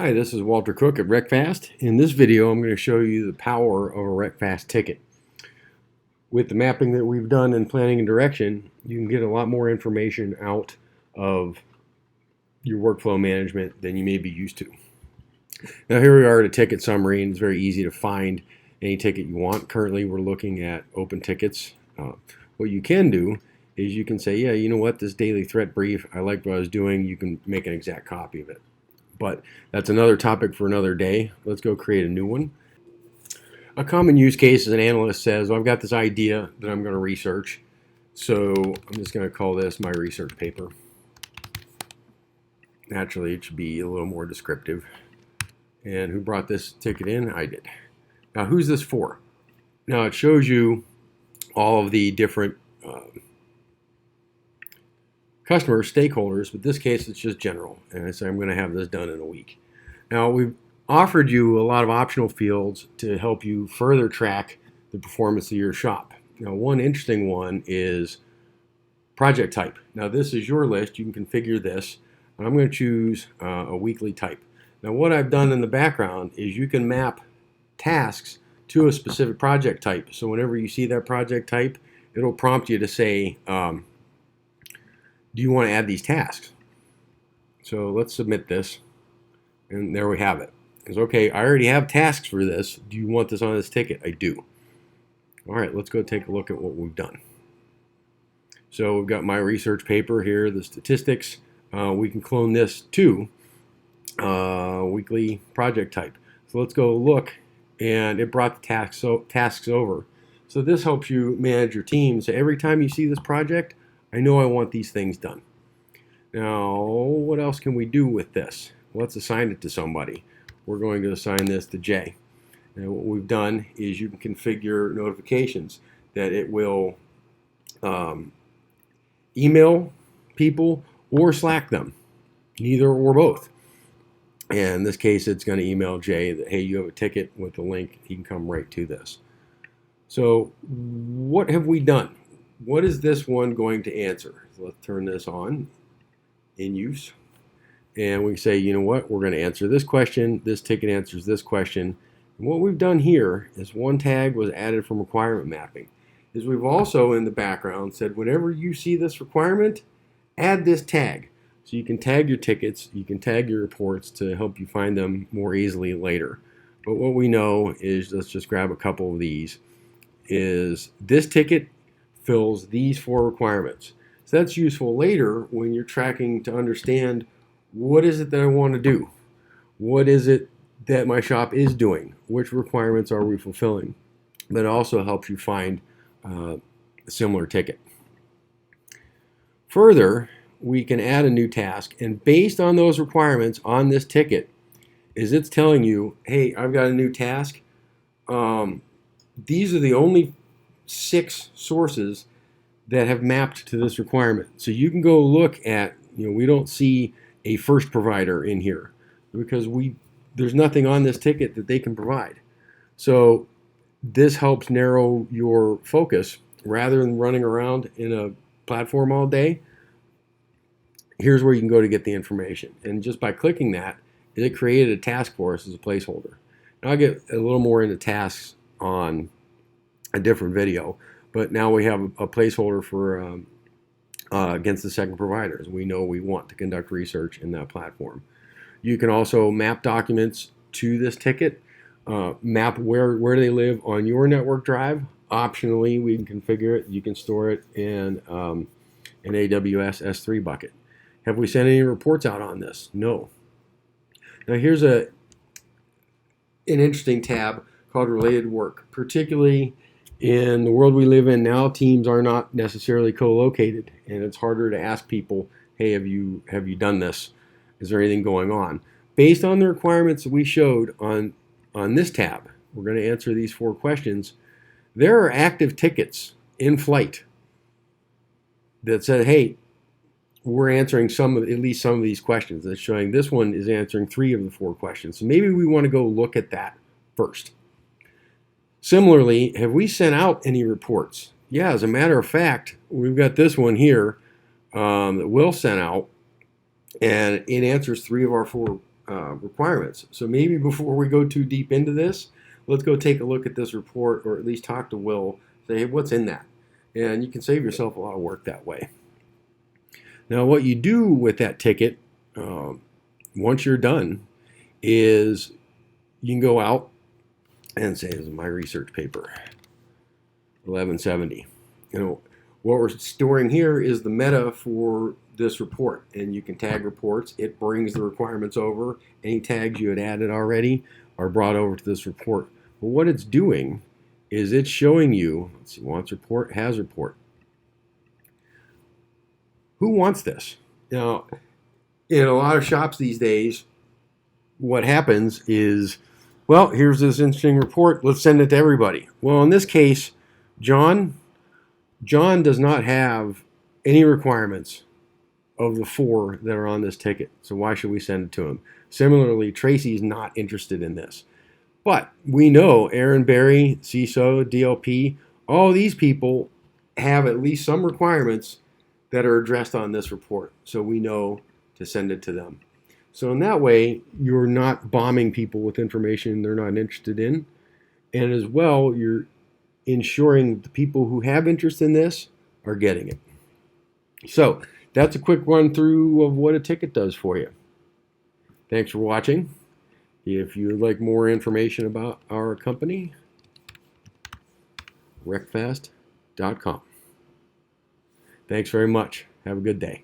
Hi, this is Walter Cook at Reqfast. In this video, I'm going to show you the power of a Reqfast ticket. With the mapping that we've done in planning and direction, you can get a lot more information out of your workflow management than you may be used to. Now here we are at a ticket summary, and it's very easy to find any ticket you want. Currently, we're looking at open tickets. What you can do is you can say, yeah, you know what, this daily threat brief, I like what I was doing. You can make an exact copy of it. But that's another topic for another day. Let's go create a new one. A common use case is an analyst says, well, I've got this idea that I'm going to research. So I'm just going to call this my research paper. Naturally, it should be a little more descriptive. And who brought this ticket in? I did. Now, who's this for? Now, it shows you all of the different customers, stakeholders, but in this case it's just general, and I say I'm going to have this done in a week. Now we've offered you a lot of optional fields to help you further track the performance of your shop. Now one interesting one is project type. Now this is your list, you can configure this. I'm going to choose a weekly type. Now what I've done in the background is you can map tasks to a specific project type. So whenever you see that project type, it'll prompt you to say, do you want to add these tasks? So let's submit this, and there we have it. It's okay, I already have tasks for this. Do you want this on this ticket? I do. All right, let's go take a look at what we've done. So we've got my research paper here, the statistics. We can clone this to weekly project type. So let's go look, and it brought the tasks over. So this helps you manage your team. So every time you see this project, I know I want these things done. Now, what else can we do with this? Let's assign it to somebody. We're going to assign this to Jay. And what we've done is you can configure notifications that it will email people or Slack them, neither or both. And in this case, it's going to email Jay that, hey, you have a ticket with a link. He can come right to this. So what have we done? What is this one going to answer? So let's turn this on in use. And we say, you know what, we're going to answer this question. This ticket answers this question. And what we've done here is one tag was added from requirement mapping. Is we've also in the background said, whenever you see this requirement, add this tag. So you can tag your tickets, you can tag your reports to help you find them more easily later. But what we know is, let's just grab a couple of these, is this ticket fills these 4 requirements. So that's useful later when you're tracking to understand what is it that I want to do? What is it that my shop is doing? Which requirements are we fulfilling? But it also helps you find a similar ticket. Further, we can add a new task, and based on those requirements on this ticket, is it's telling you, hey, I've got a new task. These are the only 6 sources that have mapped to this requirement. So you can go look at, we don't see a first provider in here because there's nothing on this ticket that they can provide. So this helps narrow your focus rather than running around in a platform all day. Here's where you can go to get the information. And just by clicking that, it created a task for us as a placeholder. Now I'll get a little more into tasks on a different video, but now we have a placeholder for against the second providers. We know we want to conduct research in that platform. You can also map documents to this ticket, map where they live on your network drive. Optionally, we can configure it. You can store it in an AWS S3 bucket. Have we sent any reports out on this? No. Now here's an interesting tab called related work, particularly in the world we live in now. Teams are not necessarily co-located, and it's harder to ask people, hey, have you done this? Is there anything going on? Based on the requirements that we showed on this tab, we're going to answer these 4 questions. There are active tickets in flight that said, hey, we're answering at least some of these questions. That's showing this one is answering 3 of the 4 questions. So maybe we want to go look at that first. Similarly, have we sent out any reports? Yeah, as a matter of fact, we've got this one here that Will sent out, and it answers 3 of our 4 requirements. So maybe before we go too deep into this, let's go take a look at this report, or at least talk to Will, say, hey, what's in that? And you can save yourself a lot of work that way. Now, what you do with that ticket, once you're done, is you can go out and say, this is my research paper, 1170. What we're storing here is the meta for this report, and you can tag reports. It brings the requirements over. Any tags you had added already are brought over to this report. But what it's doing is it's showing you, let's see, wants report, has report. Who wants this? Now, in a lot of shops these days, what happens is, well, here's this interesting report. Let's send it to everybody. Well, in this case, John does not have any requirements of the 4 that are on this ticket. So why should we send it to him? Similarly, Tracy's not interested in this. But we know Aaron Berry, CISO, DLP, all these people have at least some requirements that are addressed on this report. So we know to send it to them. So in that way, you're not bombing people with information they're not interested in. And as well, you're ensuring the people who have interest in this are getting it. So that's a quick run through of what a ticket does for you. Thanks for watching. If you'd like more information about our company, Reqfast.com. Thanks very much. Have a good day.